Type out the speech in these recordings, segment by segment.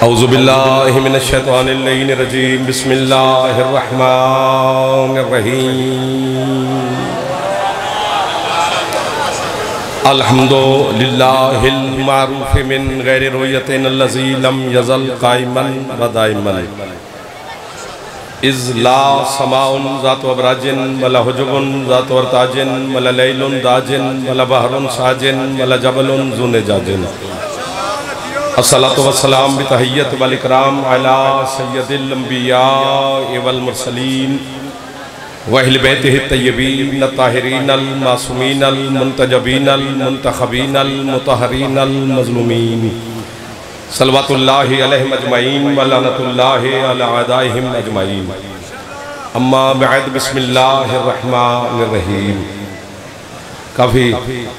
औज़ुबिल्लाहि मिनश्शैतानिर्रजीम बिस्मिल्लाहिर्रहमानिर्रहीम अल्हम्दुलिल्लाहिल मारूफ़ि मिन गैरि रुयतिन अल्लज़ी लम यज़ल क़ाइमन व दाइमन इज़ ला समाउन ज़ातु अबराजिन वला हुजुबुन ज़ातु अर्ताजिन वला लैलुन दाजिन वला बहरुन साजिन वला जबलुन ज़ुनजाजिन अस्सलातु वस्सलाम बितहिय्यत वल इकराम अला सय्यदिल अंबिया वल मुरसलीन व अहले बैतिहि तय्यबीन ताहिरीन अल मासूमीन अल मुंतजबीन अल मुंतखबीन अल मुतहरीन अल मज़लूमीन सल्लल्लाहु अलैहिम अजमईन व लअनतुल्लाहि अला अदाइहिम अजमईन अम्मा बअद बिस्मिल्लाहिर रहमानिर रहीम। काफ़ी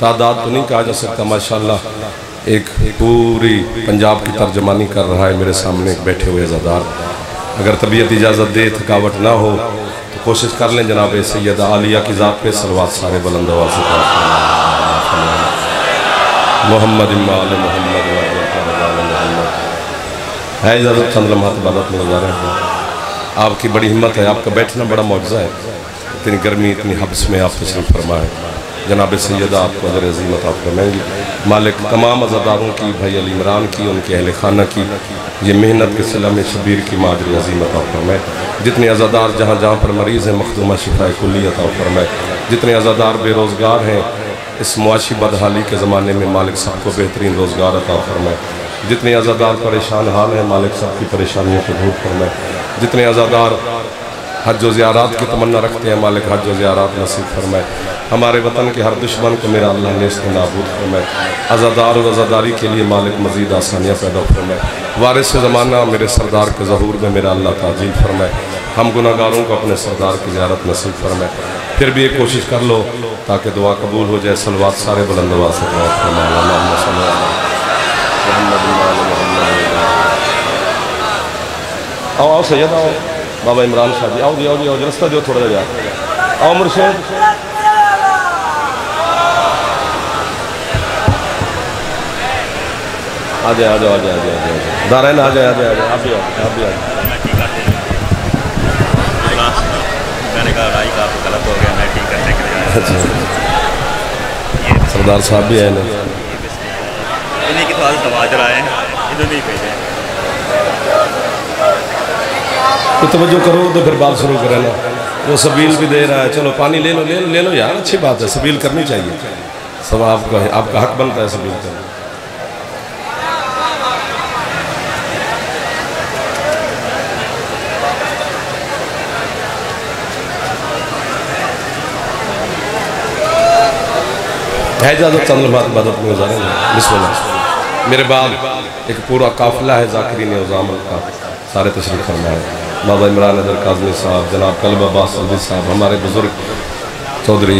तादाद तो नहीं कहा जा सकता, माशाअल्लाह एक पूरी पंजाब की तर्जमानी कर रहा है मेरे सामने बैठे हुए अज़ादार। अगर तबीयत इजाज़त दे, थकावट ना हो तो कोशिश कर लें जनाब सैयदा आलिया की ज़ात पे सलवात सारे बुलंद आवाज़ से मोहम्मद मोहम्मद है। इजाज़त चंद लम्हात इबादत में गुजारा है। आपकी बड़ी हिम्मत है, आपका बैठना बड़ा मौजज़ा है। इतनी गर्मी इतनी हब्स में आप तशरीफ़ फरमाएँ। जनाब सैयदा आपको अजर अज़ीमत आप फरमाएंगी। मालिक तमाम अज़ादारों की, भाई अली इमरान की, उनके अहल खाना की ये मेहनत के सिला में शबीर की माजर अज़ीमत आप फरमाए। जितने अज़ादार जहाँ जहाँ पर मरीज़ हैं मखदूमा शिफा कुल्ली अता फरमाए। जितने अज़ादार बेरोज़गार हैं इस मुआशी बदहाली के ज़माने में मालिक सबको बेहतरीन रोज़गार अता फरमाए। जितने अज़ादार परेशान हाल हैं मालिक सबकी परेशानियों को दूर फरमाए। जितने अज़ादार हज व ज़ियारत की तमन्ना रखते हैं मालिक हज व ज़ियारत नसीब फरमाए। हमारे वतन के हर दुश्मन को मेरा अल्लाह ने इसको नाबूद फरमाए। अज़ादार और अज़ादारी के लिए मालिक मज़ीद आसानियाँ पैदा फरमाए। वारिस ज़माना मेरे सरदार के ज़हूर में मेरा अल्लाह ताजील फरमाए। हम गुनाहगारों को अपने सरदार की ज़ियारत नसीब फरमाए। फिर भी एक कोशिश कर लो ताकि दुआ कबूल हो जाए। सलवात सारे बुलंद आवाज़ से आओ आओ सैयद आओ बाबा इमरान शाह जी आओ जी आओ जी आओ रास्ता दो थोड़ा जा आओ मुर्शिद आ जाए आ जाओ आ जाए आ जाए दारैन आ जाए आ जाए आप भी आओ आप भी आओ। मैंने कहा राई का गलत हो गया, मैं ठीक करने के लिए। अच्छा सरदार साहब भी आए ना, इन्हीं की तो आज नमाज आए हैं, इन्होंने ही भेजे। तो तवज्जो करो तो फिर बात शुरू करें ना। वो सबील भी दे रहा है, चलो पानी ले लो ले लो ले लो यार, अच्छी बात है, सबील करनी चाहिए। सब आपका है, आपका हक बनता है सबील करना। है इजाज़त चंद बात इबादत में गुजारेंगे। बिस्मिल्लाह। मेरे बाद एक पूरा काफिला है ज़ाकिरीन उज़ामल का, सारे तशरीफ़ फरमाए। बाबा इमरान अदर काज़मी साहब, जनाब कल्ब अब्बास सऊदी साहब, हमारे बुज़ुर्ग चौधरी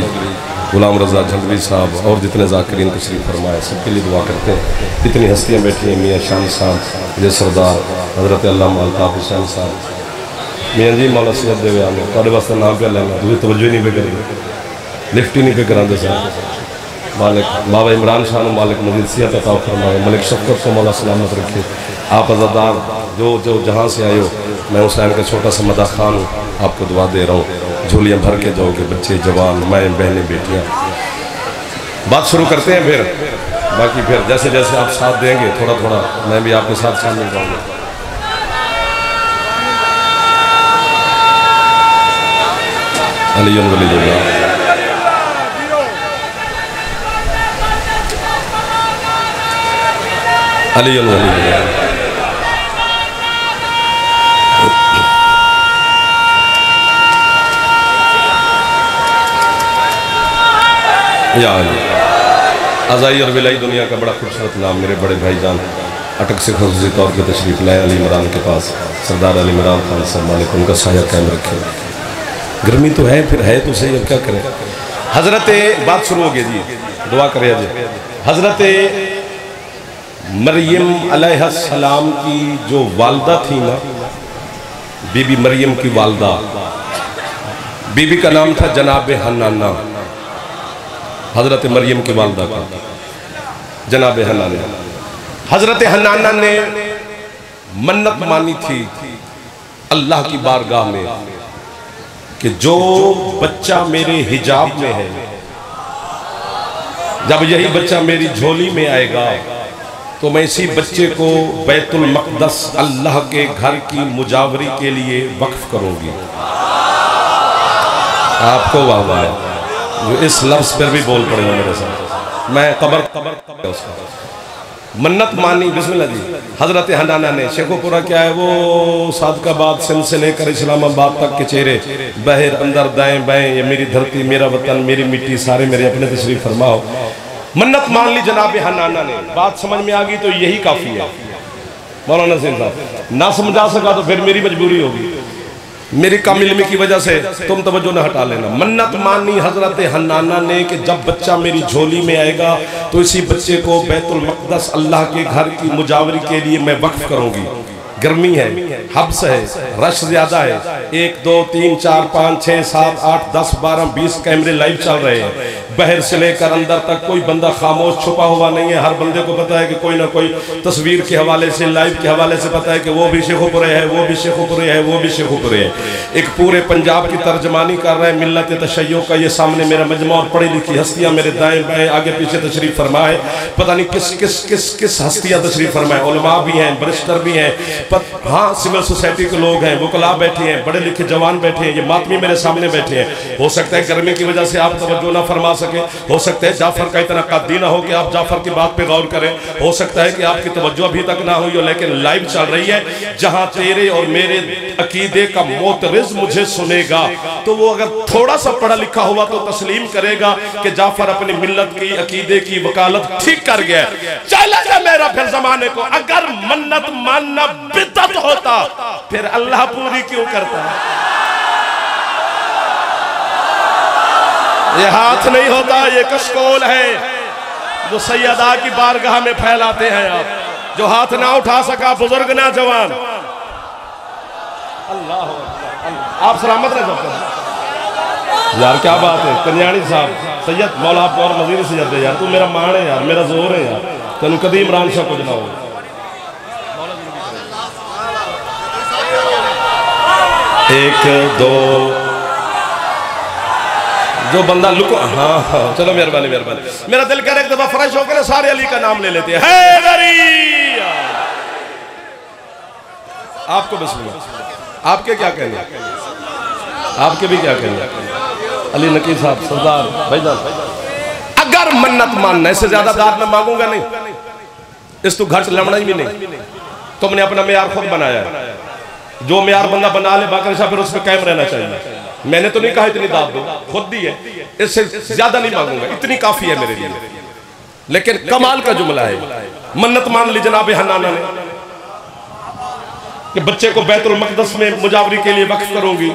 गुलाम रज़ा झंगवी साहब और जितने ज़ाकिरीन तशरीफ़ फरमाए सबके लिए दुआ करते हैं। इतनी हस्तियाँ बैठी हैं, मियाँ शान साहब, जय सरदार हज़रत अल्लामा अल्ताफ़ हुसैन साहब, मियाँ जी मौला सैयद देवे आने थोड़े वास्ते नाम पे लेना, तुझे तवज्जो नहीं पे करेंगे, लिफ्ट ही नहीं पे कराते साहब। मालिक बाबा इमरान शाह मालिक मज़ीद सिहत अता फरमाए, मलिक शफ़क़त को मौला सलामत रखे। आप अज़ादार जो जो जहाँ से आए हो, मैं हुसैन का छोटा सा मदा खान हूँ, आपको दुआ दे रहा हूँ। झोलियाँ भर के जाओगे बच्चे जवान माएँ बहनें बेटियाँ। बात शुरू करते हैं फिर, बाकी फिर जैसे जैसे आप साथ देंगे थोड़ा थोड़ा मैं भी आपके साथ शामिल रहूँगा। अली वली अली अज़ाई और विलाई दुनिया का बड़ा खूबसूरत नाम मेरे बड़े भाईजान अटक से ख़ुसूसी तौर पर तशरीफ़ लाए अली इमरान के पास। सरदार अली इमरान खान साहब मालिक उनका साया कायम रखे। गर्मी तो है, फिर है तो सही, अब क्या करें। हज़रत बात शुरू हो गई जी, दुआ करें जी। हज़रत मरियम अलैहिस्सलाम की जो वालदा थी ना, बीबी मरियम की वालदा, बीबी का नाम था जनाब हन्नाना। हज़रत मरियम की वालदा का जनाब हन्नाना। हज़रत हन्नाना ने मन्नत मानी थी अल्लाह की बारगाह में कि जो बच्चा मेरे हिजाब में है, जब यही बच्चा मेरी झोली में आएगा तो मैं इसी बच्चे को बैतुल मक़दस अल्लाह के घर की मुजावरी के लिए वक्फ करूंगी। आपको वाह वाह जो इस लफ्ज पर भी बोल पड़ेगा मेरे साथ। मैं कबर उसका मन्नत मानी। बिस्मिल्लाह जी। हजरत हनाना ने शेखोपुरा क्या है वो सादकाबाद सिंध से लेकर इस्लामाबाद तक के चेहरे बहर अंदर दाएं बाएं, ये मेरी धरती मेरा वतन मेरी मिट्टी सारे मेरे अपने तशरीफ फरमाओ। मन्नत मान ली जनाब हनाना ने। बात समझ में आ गई तो यही काफ़ी है। मौलाना सिंह साहब ना समझा सका तो फिर मेरी मजबूरी होगी, मेरी कम इल्मी की वजह से तुम तवज्जो न हटा लेना। मन्नत मानी हजरत हनाना ने कि जब बच्चा मेरी झोली में आएगा तो इसी बच्चे को बैतुल मक़दस अल्लाह के घर की मुजावरी के लिए मैं वक्फ करूंगी। गर्मी है, हब्स है, रश ज्यादा है, 1 2 3 4 5 6 7 8 10 12 20 कैमरे लाइव चल रहे हैं। बाहर से लेकर अंदर तक कोई बंदा खामोश छुपा हुआ नहीं है। हर बंदे को पता है कि कोई ना कोई तस्वीर के हवाले से, लाइव के हवाले से पता है कि वो भी शेखोपुरे है, वो भी शेखोपुरे है, वो भी शेखोपुरे है। एक पूरे पंजाब की तर्जमानी कर रहे हैं मिल्लत तशय्यो का। ये सामने मेरा मजमा और पढ़ी लिखी हस्तियां मेरे दाएं बाएं आगे पीछे तशरीफ फरमाए। पता नहीं किस किस किस किस हस्तियां तशरीफ फरमाए। उलमा भी हैं, बरिस्टर भी हैं, हाँ सिविल सोसाइटी के लोग हैं, वकला बैठे हैं, बड़े लिखे जवान बैठे हैं, ये मातमी मेरे सामने बैठे हैं। हो सकता है गर्मी की वजह से आप तवज्जो ना फरमा सके, हो सकता है जाफर का इतना कद्दी ना हो कि आप जाफर की बात पे गौर करें, हो सकता है कि आपकी तवज्जो अभी तक ना हुई हो, लेकिन लाइव चल रही है। जहां तेरे और मेरे अकीदे का मोतरिज मुझे सुनेगा तो वो अगर थोड़ा सा पढ़ा लिखा हुआ तो तस्लीम करेगा कि जाफर अपनी मिल्लत की अकीदे की वकालत ठीक कर गया। चला जा मेरा फिर जमाने को। अगर मन्नत मानना बिदअत होता फिर अल्लाह पूरी क्यों करता? ये हाथ नहीं होता, ये कशकोल है जो सैयदा की बारगाह में फैलाते हैं आप। जो हाथ ना उठा सका बुजुर्ग ना जवान, अल्लाह आप सलामत रह सकते। यार क्या बात है कल्याणी साहब, सैयद मौला आप और मजीद सैयद है यार, तू मेरा मान है यार, मेरा जोर है यार, तेन कभी इमरान शाह कुछ ना हो। एक दो जो बंदा लुको, हाँ हाँ चलो मेहरबानी मेहरबानी। मेरा दिल कह रहा है एक दफा फ्रेश होकर सारे अली का नाम ले लेते हैं। आपको बिस्मिल्लाह, आपके क्या कहने, आपके भी क्या कहने? अली नकीब साहब सरदार भाईजान, अगर मन्नत मानना, इससे ज्यादा दाद मैं मांगूंगा नहीं, इस तो घट लमना ही भी नहीं। तुमने अपना मेयार खुद बनाया है, जो मेयार बंदा बना ले बाकी फिर उस पर कायम रहना चाहिए। मैंने तो नहीं कहा इतनी दाद दो, खुद दी है, इससे ज्यादा नहीं मांगूंगा, इतनी काफी है मेरे लिए। लेकिन कमाल का जुमला है, मन्नत मान ली जनाब हनाना ने कि बच्चे को बैतुल मक़दस में मुजावरी के लिए वक्फ करूंगी।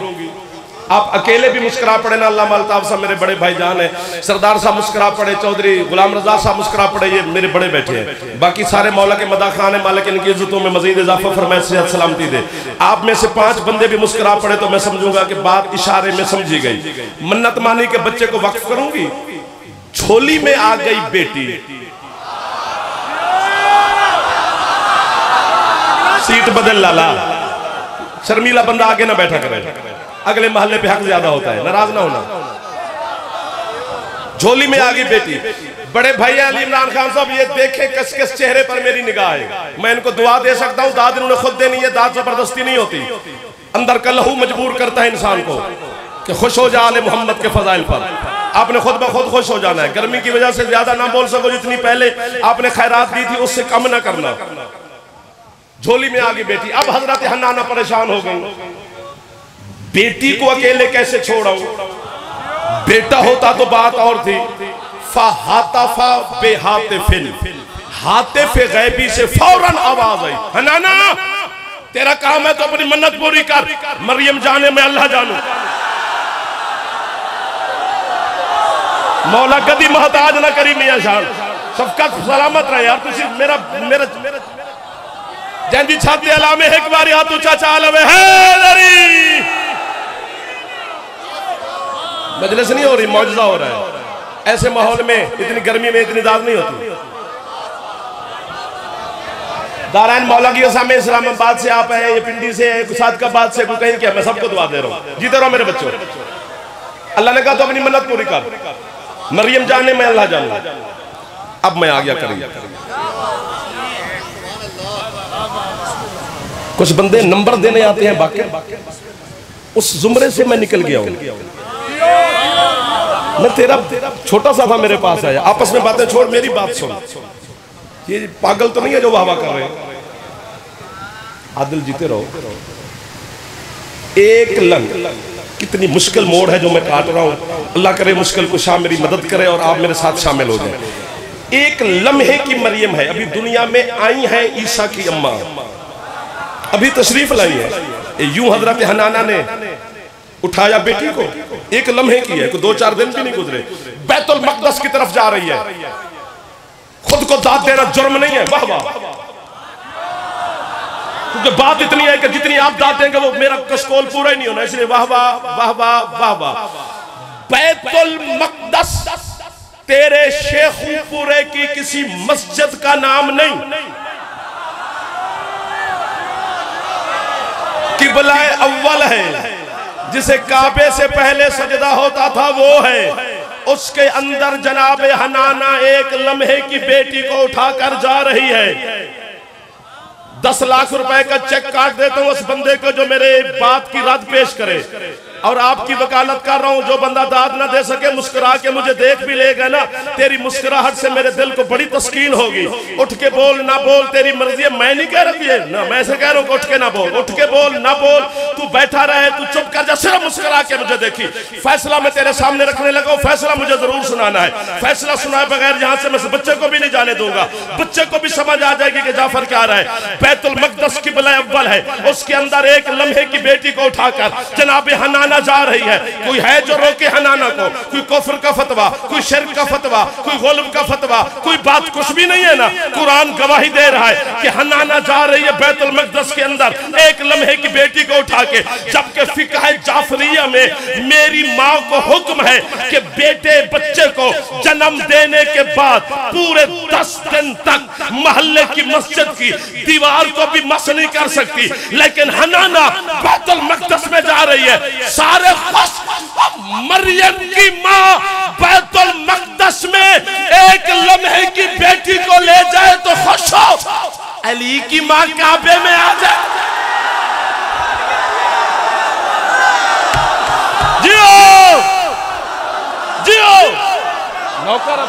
आप अकेले भी मुस्कुरा पड़े ना, अल्लामा अल्ताफ साहब मेरे बड़े भाईजान है, सरदार साहब मुस्कुरा पड़े, चौधरी गुलाम रजा साहब मुस्कुरा पड़े, ये मेरे बड़े बैठे हैं, बाकी सारे मौला के मदा खान है, मालिक इनकी इज्जतों में मजीद इजाफा फरमाए, सेहत सलामती दे। आप में से 5 बंदे भी मुस्कुरा पड़े तो मैं समझूंगा कि बात इशारे में समझी गई। मन्नत मानी के बच्चे को वक्फ करूंगी, झोली में आ गई बेटी, सीट बदल लाला, शर्मीला बंदा आगे ना बैठा करे, अगले महल्ले पे हक ज्यादा होता है, नाराज ना होना। झोली में आ गई बेटी, बड़े भाई अली इमरान खान साहब ये देखे किस किस चेहरे पर मेरी निगाह है। मैं इनको दुआ दे सकता हूँ, दाद इन्होंने खुद देनी है, दाद जबरदस्ती नहीं होती, अंदर का लहू मजबूर करता है इंसान को कि खुश हो जा आले मोहम्मद के फजाइल पर। आपने खुद ब खुद खुश हो जाना है, गर्मी की वजह से ज्यादा ना बोल सको, जितनी पहले आपने खैरात दी थी उससे कम ना करना। झोली में आ गई बेटी, अब हजरत हन्नाना परेशान हो गई, बेटी को अकेले कैसे छोड़ाऊं? बेटा होता तो बात और थी। फ़हातफ़ा बेहातिफ़िन, हातिफ़ गैबी से फौरन आवाज आई, हन्नाना तेरा काम है तो अपनी मन्नत पूरी कर। मरियम जाने मैं अल्लाह जानू, मौला कदी मोहताज ना करी मियां शान, सबका सलामत रहे यार। तुसी मेरा मेरा जंदी छाती अलामे एक बारी हाथ ऊंचा चालवे है, मजलिस नहीं हो रही, मौजूदा हो रहा है। ऐसे माहौल में इतनी गर्मी में इतनी दाद नहीं होती। दारायन मौला की सामने इस्लामाबाद से आप है, ये पिंडी से है, सादकाबाद से, कहीं क्या, मैं सबको दुआ दे रहा हूँ, जीते रहो मेरे बच्चों। अल्लाह ने कहा तो अपनी मन्नत पूरी कर। मरियम जाने मैं अल्लाह जानूं। अब मैं आ गया करीब। कुछ बंदे नंबर देने आते हैं बाकी, उस जुमरे से मैं निकल गया हूं। मैं तेरा छोटा सा था, मेरे पास आया, आपस में बातें छोड़, मेरी बात सुन। ये पागल तो नहीं है जो वाह वाह कर रहे हैं। आदिल जीते रहो। एक लंग, कितनी मुश्किल मोड़ है जो मैं काट रहा हूं। अल्लाह करे मुश्किल कुशा मेरी मदद करे और आप मेरे साथ शामिल हो जाए। एक लम्हे की मरियम है, अभी दुनिया में आई है ईसा की अम्मा, अभी तशरीफ लाई है। यूं हजरत हनाना ने उठाया बेटी को, एक लम्हे की है, 2-4 दिन भी नहीं गुजरे, बैतुल मक़दस की तरफ जा रही है। खुद को दाद देना जुर्म नहीं है। वाह वाह, क्योंकि बात इतनी है कि जितनी आप दाद देंगे वो मेरा कशकोल पूरा ही नहीं होना, इसलिए वाह वाह वाह वाह वाह वाह। बैतुल मक़दस तेरे शेखुपुरे की किसी मस्जिद का नाम नहीं, किबला अव्वल है, जिसे काबे से पहले सजदा होता था वो है। उसके अंदर जनाबे हनाना एक लम्हे की बेटी को उठाकर जा रही है। 10 लाख रुपए का चेक काट देता हूं उस बंदे को जो मेरे बात की रद्द पेश करे, और आपकी वकालत कर रहा हूं, जो बंदा दाद ना दे सके मुस्कुरा के मुझे देख भी लेगा ना, तेरी मुस्कुराहट से मेरे दिल को बड़ी तस्कीन होगी। उठ के बोल ना बोल तेरी मर्जी है, मैं नहीं कह रही है ना, मैं से कह रहा हूं उठ के ना बोल, उठ के बोल ना बोल, तू बैठा रहे, तू चुप कर जा, सिर्फ मुस्कुरा के मुझे देखी। फैसला मैं तेरे सामने रखने लगा हूं, फैसला मुझे जरूर सुनाना है। फैसला सुनाए बगैर यहां से मैं बच्चे को भी नहीं जाने दूंगा, बच्चे को भी समझ आ जाएगी कि जाफर क्या रहा है। बैतुल मक़दस किबला अव्वल है, उसके अंदर एक लम्हे की बेटी को उठाकर जनाबे हनाना जा रही है। कोई है जो रोके हनाना को? कोई कुफ्र का फतवा, कोई शिर्क का फतवा, कोई गुल्म का फतवा, कोई बात कुछ भी नहीं है ना। कुरान गवाही दे रहा है कि हनाना जा रही है बैतुल मक़दस के अंदर एक लम्हे की बेटी को उठा के, जबकि फिक़ह जाफरिया में मेरी माँ को हुक्म है कि बेटे बच्चे को जन्म देने के बाद पूरे 10 दिन तक मोहल्ले की मस्जिद की दीवार को भी मस नहीं कर सकती, लेकिन हनाना बैतुल मक़दस में जा रही है, सारे खुश। मरियम की माँ बैतुल मक़दस में एक लम्हे की बेटी को ले जाए तो खुश हो, अली की माँ काबे में आ जाए। जियो जियो, नौकर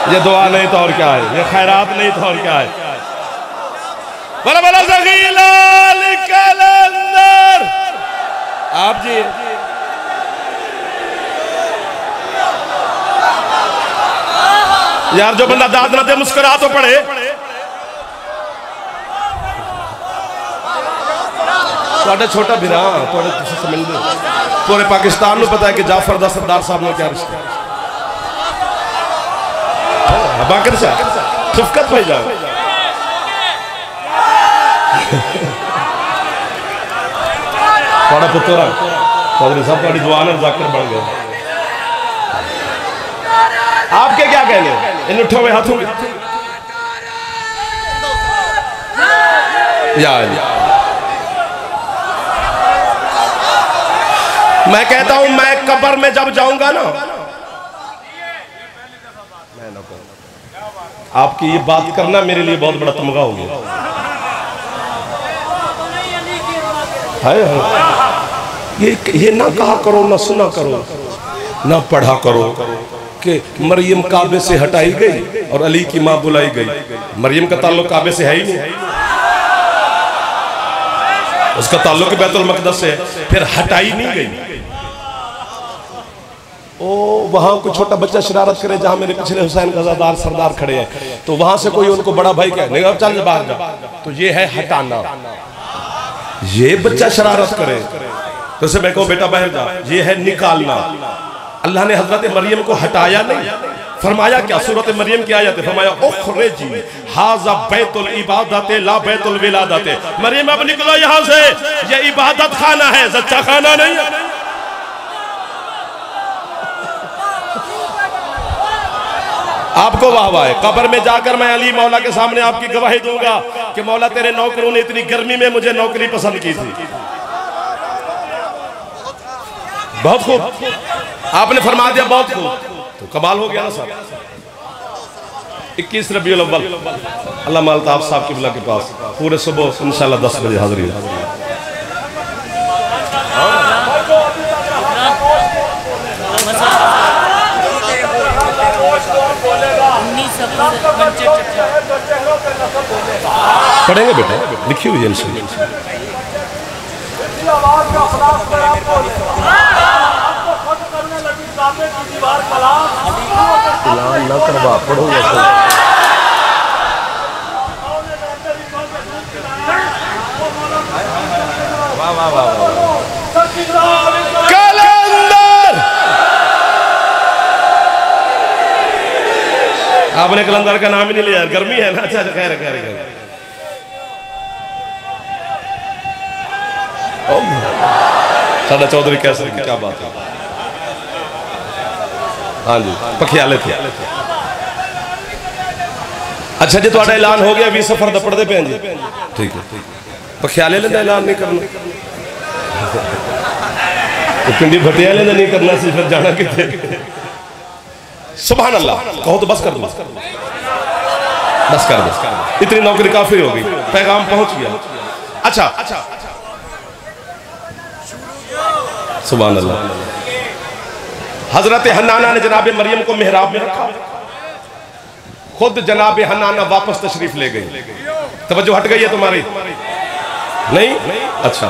ये दुआ नहीं तो और क्या है, ये खैरात नहीं तो और क्या है। बड़ा बड़ा ज़गीलाल कलंदर आप जी, यार जो बंदा दाद ना दे मुस्कुरा तो पड़े। थोड़ा छोटा भी रहा, थोड़े समझ लो, पूरे पाकिस्तान में पता है कि जाफर दा सरदार साहब ने क्या रिश्ता बाकर से खिफकत भाई जाओ। थोड़ा पुत्रा चौधरी साहब थोड़ी दुआ ने जाकर बन गए। आपके क्या कहने इन उठे हुए हाथों में? मैं कहता हूं मैं कब्र में जब जाऊंगा ना, आपकी ये बात करना मेरे लिए बहुत बड़ा तमगा हो गया है। ये ना कहा करो, ना सुना करो, ना पढ़ा करो कि मरियम काबे से हटाई गई और अली की मां बुलाई गई। मरियम का ताल्लुक काबे से है ही नहीं, उसका ताल्लुक बैतुल मक़दस से, फिर हटाई नहीं गई। ओ वहां कोई छोटा बच्चा शरारत करे, जहां मेरे पिछले हुसैन गजादार सरदार खड़े हैं, तो वहां से कोई उनको बड़ा भाई कहे नहीं चल बाहर जा, तो ये है हटाना। ये बच्चा शरारत करे तो उसे मैं कहूं बेटा बाहर जा, ये है निकालना। अल्लाह ने हजरत मरियम को हटाया नहीं, फरमाया क्या? सूरत मरियम की आयत है, फरमाया उखरिजी हाज़ा बैतुल इबादत ला बैतुल विलादत। मरियम अब निकलो यहां से, ये इबादत खाना है, सच्चा खाना नहीं है। आपको वाह वाह है। कब्र में जाकर मैं अली मौला के सामने आपकी गवाही दूंगा कि मौला तेरे नौकरों ने इतनी गर्मी में मुझे नौकरी पसंद की थी। बहुत खूब, आपने फरमा दिया बहुत खूब, तो कमाल हो गया ना साहब। 21 रबीउल अव्वल अल्लामा अल्ताफ साहब किबला के पास पूरे सुबह इंशाल्लाह 10 बजे हाजिरी। पढ़ेंगे बेटा, लिखी हुई है इंशाल्लाह। ना करवा पढ़ोगे वाह वाह वाह कलंदर। आपने कलंदर का नाम ही नहीं लिया, गर्मी है ना। अच्छा खैर खैर साडा चौधरी कैसे, क्या बात है। हाँ जी पखियाले थे। अच्छा जी थोड़ा ऐलान हो गया 20 सफर दपड़ते पे जी, ठीक है। पखियाले लेना ऐलान नहीं करना, तो पिंडी भटियाले नहीं करना सी, फिर जाना कितने। सुभान अल्लाह कहो तो बस कर दो, बस कर दो, इतनी नौकरी काफी होगी, पैगाम पहुंच गया। अच्छा सुभान अल्लाह। हजरत हन्नाना ने जनाब मरियम को मेहराब में रखा, खुद जनाब हन्नाना वापस तशरीफ ले गई। तवज्जो हट गई है तुम्हारी? नहीं? अच्छा।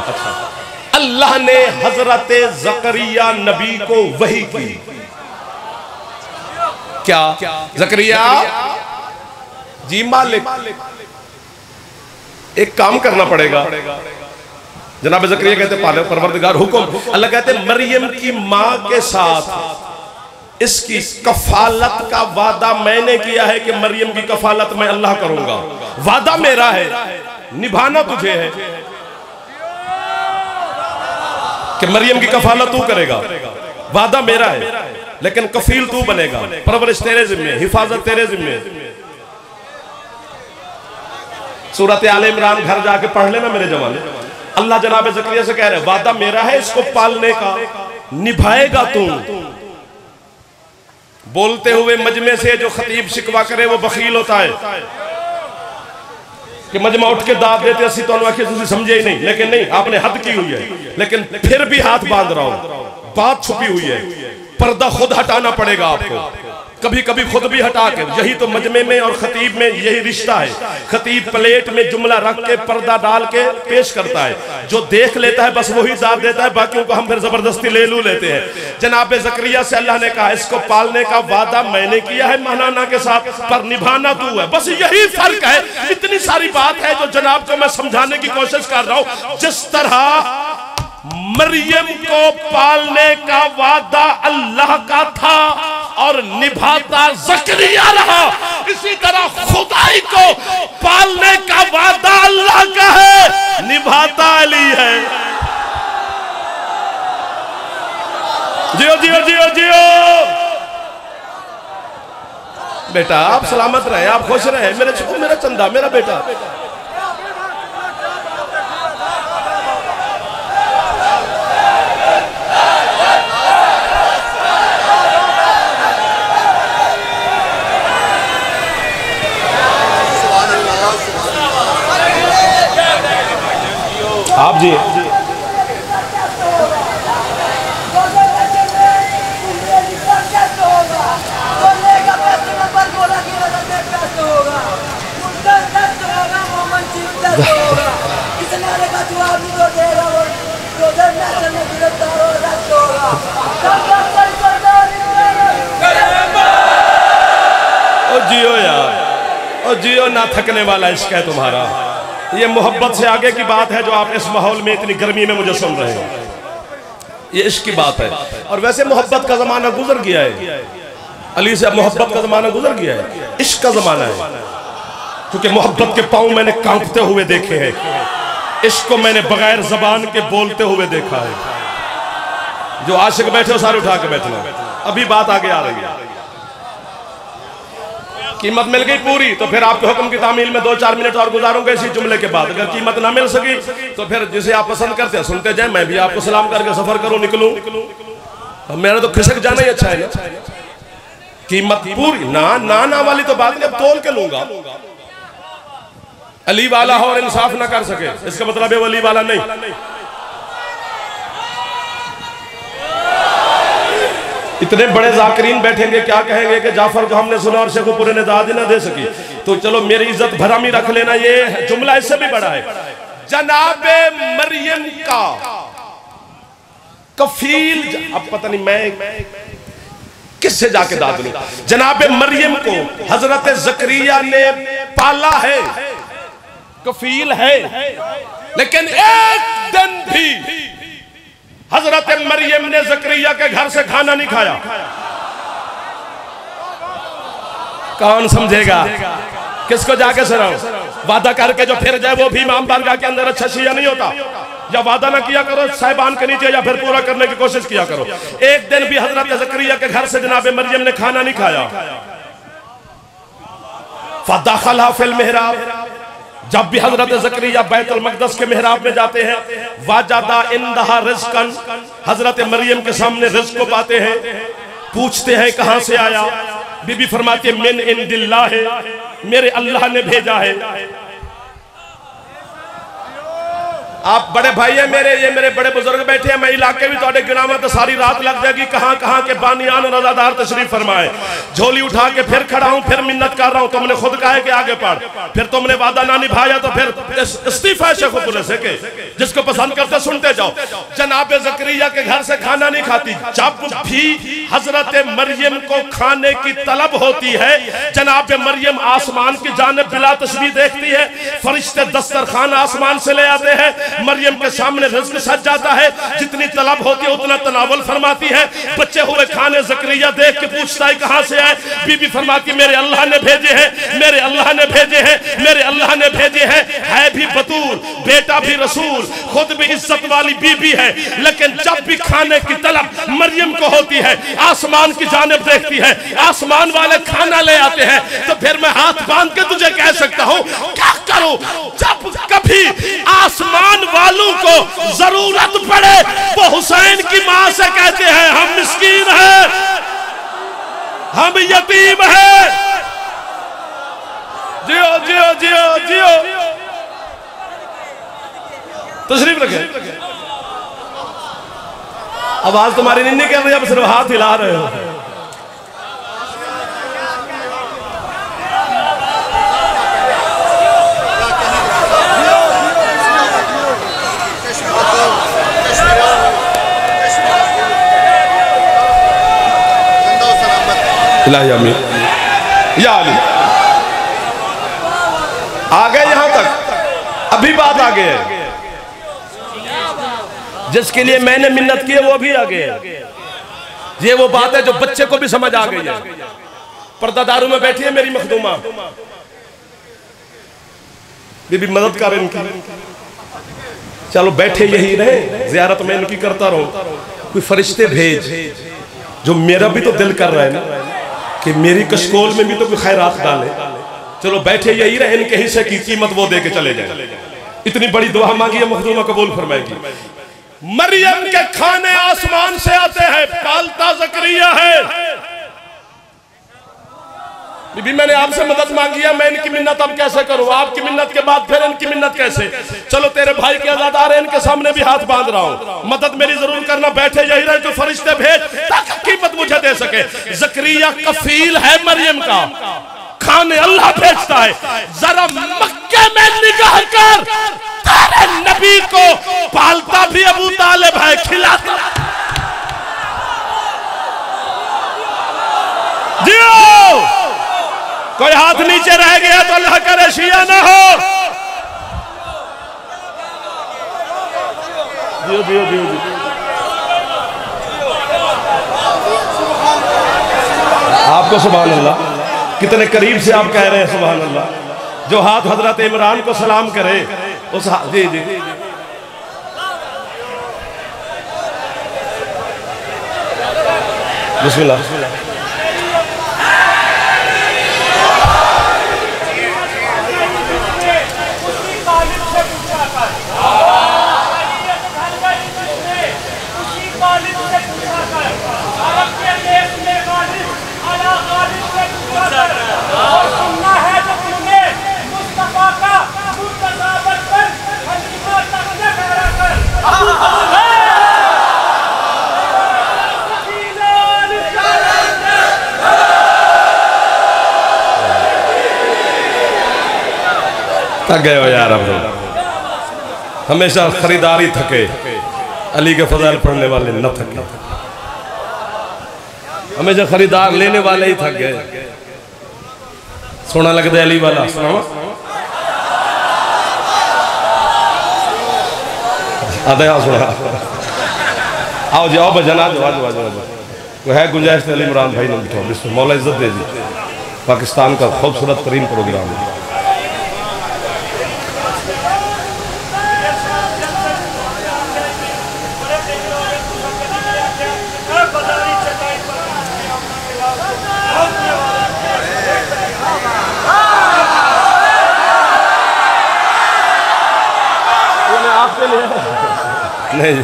अल्लाह ने हजरत जकरिया नबी को वही की। क्या? जकरिया जी मालिक एक काम करना पड़ेगा। जनाब जकरिया कहते पाले परवरदिगार हुक्म। अल्लाह कहते मरियम की माँ के साथ इसकी कफालत का वादा मैंने किया है कि मरियम की कफालत मैं अल्लाह करूंगा। वादा मेरा है, निभाना तुझे है कि मरियम की कफालत तू करेगा। वादा मेरा है लेकिन कफील तू बनेगा, परवरिश तेरे जिम्मे, हिफाजत तेरे जिम्मे। सूरत आले इमरान घर जाके पढ़ लेना मेरे जवान। अल्लाह जनाब ज़करिया से कह रहे वादा मेरा है इसको पालने का, निभाएगा तू। बोलते हुए मजमे से जो खतीब शिकवा करे वो बखील होता है कि मजमा उठ के दाद देते असी तो आखिर समझे ही नहीं। लेकिन नहीं, आपने हद की हुई है, लेकिन फिर भी हाथ बांध रहा हूं, बात छुपी हुई है। पर्दा खुद हटाना पड़ेगा आपको, कभी कभी खुद भी हटा के। यही तो मजमे में और खतीब में यही रिश्ता है। खतीब प्लेट में जुमला रख के पर्दा डाल के पेश करता है, जो देख लेता है बस वही दाद देता है, बाकियों को हम फिर जबरदस्ती ले लू लेते हैं। जनाब ज़करिया से अल्लाह ने कहा इसको पालने का वादा मैंने किया है महनाना के साथ, पर निभाना तू है। बस यही फर्क है। इतनी सारी बात है जो जनाब को मैं समझाने की कोशिश कर रहा हूं। जिस तरह मरियम को पालने का वादा अल्लाह का था और निभाता ज़करिया रहा, इसी तरह खुदाई को पालने का वादा अल्लाह का है, निभाता अली है। जियो जियो जियो जियो बेटा, आप सलामत रहे, आप खुश रहे। मेरा चंदा, मेरा बेटा। आप जी जियो यार, और जियो ना थकने वाला इश्क है तुम्हारा। ये मोहब्बत से आगे की बात है जो आप इस माहौल में इतनी गर्मी में मुझे सुन रहे हो। ये इश्क की बात है। और वैसे मोहब्बत का जमाना गुजर गया है अली से, मोहब्बत का जमाना गुजर गया है, इश्क का जमाना है। क्योंकि मोहब्बत के पांव मैंने कांपते हुए देखे हैं, इश्क को मैंने बगैर जबान के बोलते हुए देखा है। जो आशिक बैठे हो सारे उठा के बैठना, अभी बात आगे आ रही है। कीमत मिल गई पूरी तो फिर आपके हुक्म की तामील में 2-4 मिनट और गुजारूंगा इसी जुमले के बाद। अगर कीमत ना मिल सकी तो फिर जिसे आप पसंद करते हैं सुनते जाए, मैं भी आपको सलाम करके सफर करूं निकलूं। मेरा तो खिसक जाना ही अच्छा है ना। कीमत पूरी ना वाली तो बात नहीं, अब तोल के लूंगा। अली वाला हो और इंसाफ ना कर सके इसका मतलब है वली वाला नहीं। इतने बड़े जाकिरीन बैठेंगे, क्या कहेंगे कि जाफर को हमने सुना और शेख पूरे ने दाद ही ना दे सकी। तो चलो मेरी इज्जत भरामी रख लेना, ये जुमला इससे भी बड़ा है। जनाबे मरियम का कफील, अब पता नहीं मैं किससे जाके दाद लूं। जनाबे मरियम को हजरत जकरिया ने पाला है, कफील है, लेकिन एक दिन भी हजरत मरियम ने जकरिया के घर से खाना नहीं खाया। कौन समझेगा? किसको जाके सुनाऊं? वादा करके जो फिर जाए वो भी इमाम बारगाह के अंदर अच्छा शिया नहीं होता। या वादा ना किया करो साहिबान के नीचे, या फिर पूरा करने की कोशिश किया करो। एक दिन भी हजरत जकरिया के घर से जनाब मरियम ने खाना नहीं खाया। फदखला फिल मेहराब, जब भी हजरत जकरिया बैतुल मक़दस के मेहराब में जाते हैं, वाजदा इंदहा रिज़्क़न, हजरत मरियम के सामने रिज़्क़ को पाते हैं। पूछते हैं कहां से आया? बीबी फरमाती है मिन इंदिल्लाह है, मेरे अल्लाह ने भेजा है। आप बड़े भाई है मेरे, ये मेरे बड़े बुजुर्ग बैठे हैं, मैं इलाके भी थोड़े गिनावा तो सारी रात लग जाएगी। कहां कहां के बानियान रज़ादार तशरीफ फरमाए। झोली उठा के फिर खड़ा हूं, फिर मिन्नत कर रहा हूं। तुमने खुद कहा है कि आगे पढ़, फिर तुमने वादा ना निभाया तो फिर इस्तीफा शेखुपुर से के जिसको पसंद करते सुनते जाओ। जनाब जकरिया के घर से खाना नहीं खाती। जब भी हजरत मरियम को खाने की तलब होती है, जनाब मरियम आसमान की जानिब बिला तशबीह देखती है, फरिश्ते दस्तरखान आसमान से ले आते हैं, मरियम के सामने रिज़्क़ सज जाता है, जितनी तलब होती है उतना तनावुल फरमाती है। बच्चे हुए खाने जकरिया देख के पूछता है कहां से आए? बीबी फरमाती मेरे अल्लाह ने भेजे हैं, मेरे अल्लाह ने भेजे हैं, मेरे अल्लाह ने भेजे हैं। है भी बतूल, बेटा भी रसूल, खुद भी इज्जत वाली बीबी है, लेकिन जब भी खाने की तलब मरियम को होती है, आसमान की जानिब देखती है, आसमान वाले खाना ले आते हैं, तो फिर मैं हाथ बांध के तुझे कह सकता हूं क्या करूं? जब कभी आसमान वालों को जरूरत पड़े वो हुसैन की मां से कहते हैं हम मिस्कीन हैं, हम यतीम हैं। जियो जियो जियो जियो, तशरीफ रखें। आवाज तुम्हारी नहीं निकल रही, अब सिर्फ हाथ हिला रहे हो। या अली आ गए यहां तक, अभी बात आ गई है। जिसके लिए मैंने मिन्नत की है वो भी आ गए। ये वो बात है जो बच्चे को भी समझ आ गई है। पर्दादारों में बैठी है मेरी मखदूमा, बीबी मदद कर इनकी। चलो बैठे यही रहे, ज़ियारत में इनकी करता रहूं। कोई फरिश्ते भेज, जो मेरा भी तो दिल कर रहा है ना कि मेरी कशकोल में भी तो कोई खैरात डाले। चलो बैठे यही रहे, इनके हिस्से की कीमत वो दे के चले जाए। इतनी बड़ी दुआ मांगी है, मखदूमा कबूल फरमाएगी। मरियम के खाने आसमान से आते हैं, पालता जकरिया है। बीबी मैंने आपसे मदद मांगी है, मैं इनकी मिन्नत अब कैसे करूं? आपकी मिन्नत के बाद फिर इनकी मिन्नत कैसे? चलो तेरे भाई के आजादार है, इनके सामने भी हाथ बांध रहा हूं, मदद मेरी जरूर करना। बैठे यही रहे, जो फरिश्ते भेज ताकि कीमत मुझे दे सके। जकरिया कफील है मरियम का, खाने अल्लाह भेजता है। जरा मक्के में निगाह कर, तेरे नबी को पालता भी अबू तालिब है, खिलाता। जियो, कोई हाथ नीचे रह गया तो अल्लाह करे शिया ना हो। जियो जियो जियो जियो। आपको सुभान अल्लाह, कितने करीब से आप कह रहे हैं सुभान अल्लाह। जो हाथ हजरत इमरान को सलाम करे उस हाथ, जी जी बिस्मिल्लाह। थक गए हो यार, अब हमेशा खरीदारी थके, अली के फजाइल पढ़ने वाले न थके। हमेशा खरीदार लेने वाले ही थक गए। सोना लगता है अली वाला, सुनाओ आते आओ सुना, आओ जाओ भजन, आज वो है गुंजाइश अली इमरान भाई ने लिखा, बिस्मिल्लाह, मौला इज्जत दे दी। पाकिस्तान का खूबसूरत तरीन प्रोग्राम है। आपके लिए नहीं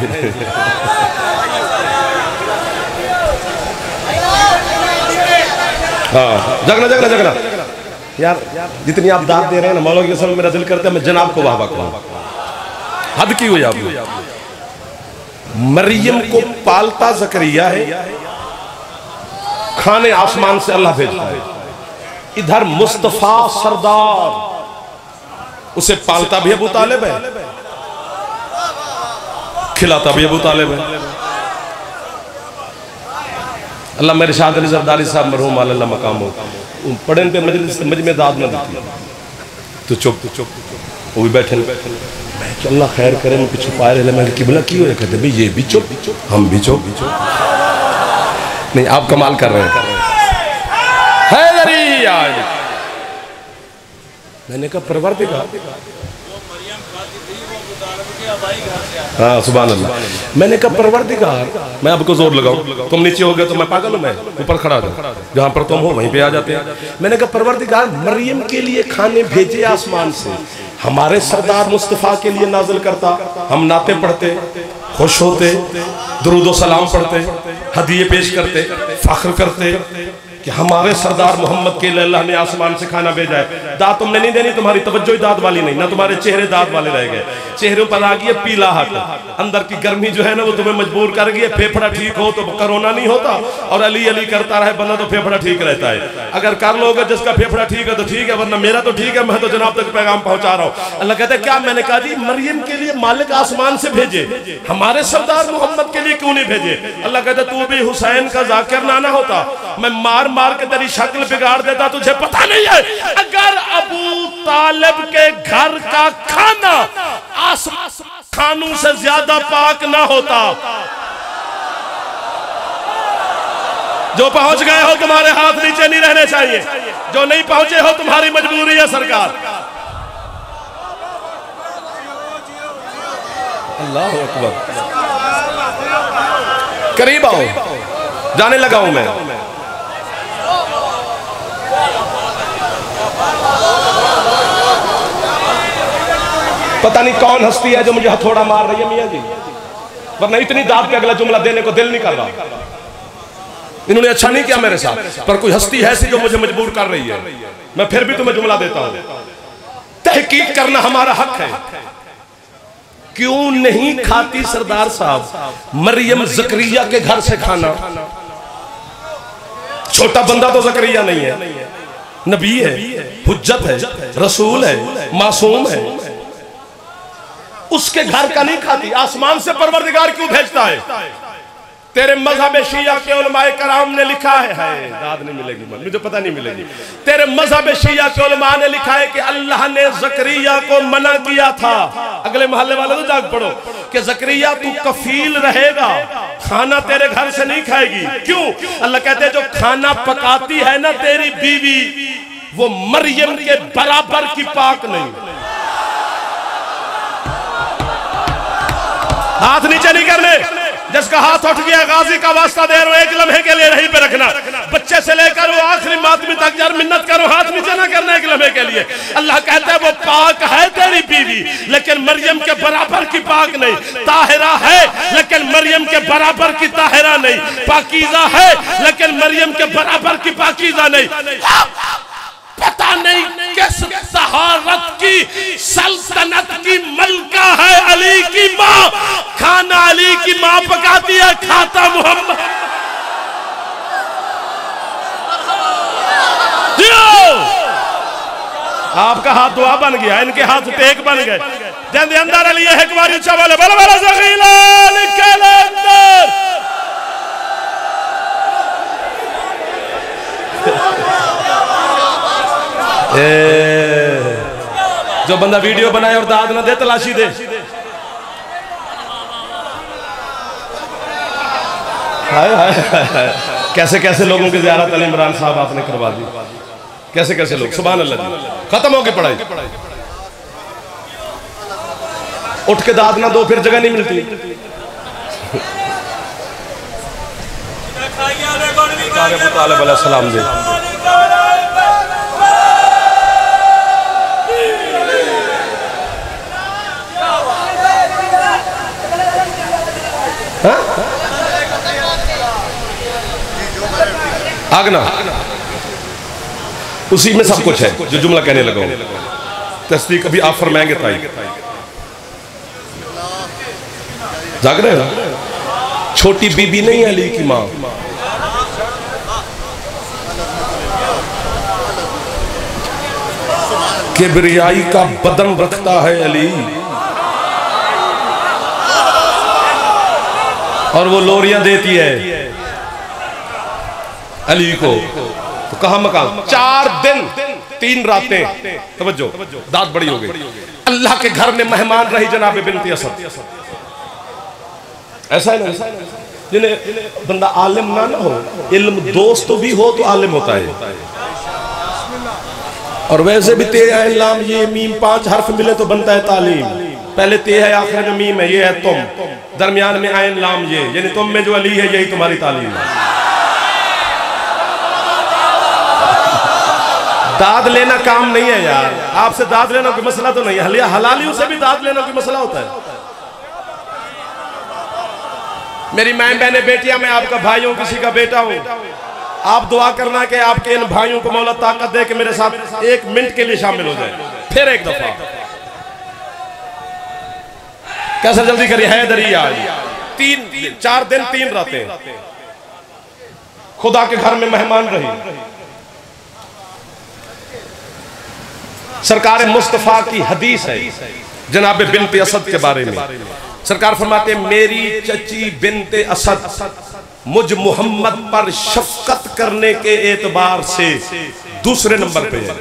हाँ, जगना जगना जगना यार, जितनी आप दाद दे रहे हैं ना मौला की कसम, मेरा दिल करता है मैं जनाब को वाह वाह कहूं। हद की हुई आपने। मरियम को पालता जकरिया है, खाने आसमान से अल्लाह भेजता है। इधर मुस्तफा सरदार, उसे पालता भी अबू तालिब है, खिलाता भी अबू तालिब है। अल्लाह मेरे शाद अली जरदारी साहब मरहूम अल्लाह मकाम हो, पढ़े पे मजलिस में दाद न देती तो चुप वो भी बैठे, अल्लाह खैर करे, मैं पीछे पाए रहे, मैं किबला की हो कहते भाई ये भी चुप, हम भी चुप। नहीं आप कमाल कर रहे हैं। मैंने कहा परवरदिगार, हाँ सुभान अल्लाह। मैंने कहा परवरदिगार, मैं आपको जोर लगाऊं, तुम नीचे हो गए तो मैं पागल हूं, मैं ऊपर खड़ा था, जहां पर तुम हो वहीं पे आ जाते हैं। मैंने कहा परवरदिगार, मरियम के लिए खाने भेजे आसमान से, हमारे सरदार मुस्तफा के लिए नाजिल करता, हम नाते पढ़ते, खुश होते, दुरूद सलाम पढ़ते, हदिये पेश करते, फख्र करते कि हमारे सरदार मोहम्मद के लिए अल्लाह ने आसमान से खाना भेजा है। दाद तुमने नहीं देनी, तुम्हारी तवज्जो ही दाद वाली नहीं, ना तुम्हारे चेहरे दाद वाले रह गए, चेहरों पर आ गई पीलाहट, अंदर की गर्मी जो है ना वो तुम्हें मजबूर कर गई। फेफड़ा ठीक हो तो कोरोना नहीं होता, और अली अली करता रहे बंदा तो फेफड़ा ठीक रहता है। अगर कर लोगे जिसका फेफड़ा ठीक है तो ठीक है, वरना मेरा तो ठीक है, मैं तो जनाब तक पैगाम पहुंचा रहा हूँ। अल्लाह कहते क्या? मैंने कहा जी मरियम के लिए मालिक आसमान से भेजे, हमारे सरदार मोहम्मद के लिए क्यों नहीं भेजे? अल्लाह कहते तू भी हुसैन का जाकिर ना होता, मैं मार मार के तेरी शक्ल बिगाड़ देता, तुझे पता नहीं है? अगर अबू तालिब के घर का खाना खानों से ज्यादा पाक ना होता, जो पहुंच गए हो तुम्हारे हाथ नीचे नहीं रहने चाहिए, जो नहीं पहुंचे हो तुम्हारी मजबूरी है सरकार। अल्लाह अकबर, करीब आओ, जाने लगा हूं मैं। पता नहीं कौन हस्ती है जो मुझे हथौड़ा मार रही है मियां जी, वरना इतनी दाद पे अगला जुमला देने को दिल नहीं कर रहा। इन्होंने अच्छा नहीं किया मेरे साथ, पर कोई हस्ती है ऐसी जो मुझे मजबूर कर रही है, मैं फिर भी तुम्हें जुमला देता हूं। तहकीक करना हमारा हक है। क्यों नहीं खाती सरदार साहब मरियम जकरिया के घर से खाना? छोटा बंदा तो जकरिया नहीं है, नबी है, हुज्जत है, रसूल है, मासूम है, उसके घर का नहीं खाती? आसमान से परवरदिगार क्यों भेजता है? तेरे मजहब शिया के उलमाए कराम ने लिखा है, दाद नहीं मिलेगी मुझे पता नहीं मिलेगी। तेरे मजहब शिया के उलमा ने लिखा है कि अल्लाह ने जकरिया को मना किया था, अगले मोहल्ले वाले तो जाग पड़ो, कि जकरिया तू कफील रहेगा, खाना तेरे घर से नहीं खाएगी। क्यों? अल्लाह कहते हैं जो खाना पकाती है ना तेरी बीवी, वो मरियम के बराबर की पाक नहीं। हाथ नीचे नहीं करने, जिसका हाथ उठ गया गाजी का वास्ता दे रहा हूं, एक लम्हे के लिए नहीं पे रखना, बच्चे से लेकर वो आखिरी मातमी तक यार मिन्नत करो, हाथ नीचे ना करना एक लम्हे के लिए। अल्लाह कहता है वो पाक है तेरी बीवी, लेकिन मरियम के बराबर की पाक नहीं। ताहिरा है लेकिन मरियम के बराबर की ताहिरा नहीं। पाकीज़ा है लेकिन मरियम के बराबर की पाकीज़ा नहीं। पता नहीं किस तहारत की सल्तनत की मलका है अली की माँ, खाना अली की माँ पकाती है, खाता मोहम्मद। आपका हाथ दुआ बन गया, इनके हाथ टेक बन गए। जंदे अंदर अली एक बार ऊंचा बोले बल बल ज़गीला निकल अंदर। जो बंदा वीडियो बनाए और दाद ना दे तलाशी दे। हाय हाय हाय, कैसे कैसे लोगों की ज़ियारत अली इमरान साहब आपने करवा दी, कैसे कैसे लोग। सुभान अल्लाह जी, खत्म हो गई पढ़ाई। उठ के दाद ना दो फिर जगह नहीं मिलती। सलाम जी। आगना उसी में सब कुछ है जो जुमला कहने लगा। तस्दीक अभी आप फरमाएंगे ताई। जाग रहे हो? छोटी बीबी नहीं अली की मां, किबरियाई का बदन रखता है अली, और वो लोरियां देती है अली को। तो कहा मकान 4 दिन 3 रातें, तवज्जो दाद बड़ी हो गई, अल्लाह के घर में मेहमान रही जनाब बिनती असद। ऐसा है ना, जिन्हें बंदा आलिम ना हो, इल्म दोस्त तो भी हो तो आलिम होता है। और वैसे भी ते है लाम ये मीम 5 हर्फ मिले तो बनता है तालीम। पहले ते है, आखिर में मीम है, ये है तुम, दरमियान में आयन लाम ये, यानी तुम में जो अली है यही तुम्हारी तालीम है। दाद लेना काम नहीं है यार, आपसे दाद लेना कोई मसला तो नहीं है, हलालियों से भी दाद लेना कोई मसला होता है। मेरी मां बहने बेटियां, मैं आपका भाई हूं, किसी का बेटा हूं, आप दुआ करना कि आपके इन भाइयों को मौला ताकत दे कि मेरे साथ 1 मिनट के लिए शामिल हो जाए। फिर एक दफा कैसे जल्दी करिए, है दरिया 4 दिन 3 रातें खुदा के घर में मेहमान रही। सरकार मुस्तफा की हदीस है जनाब बिनते असद के बारे में। सरकार फरमाते, मेरी चची बिनते असद मुझ मोहम्मद पर शफकत करने के एतबार से दूसरे नंबर पे है।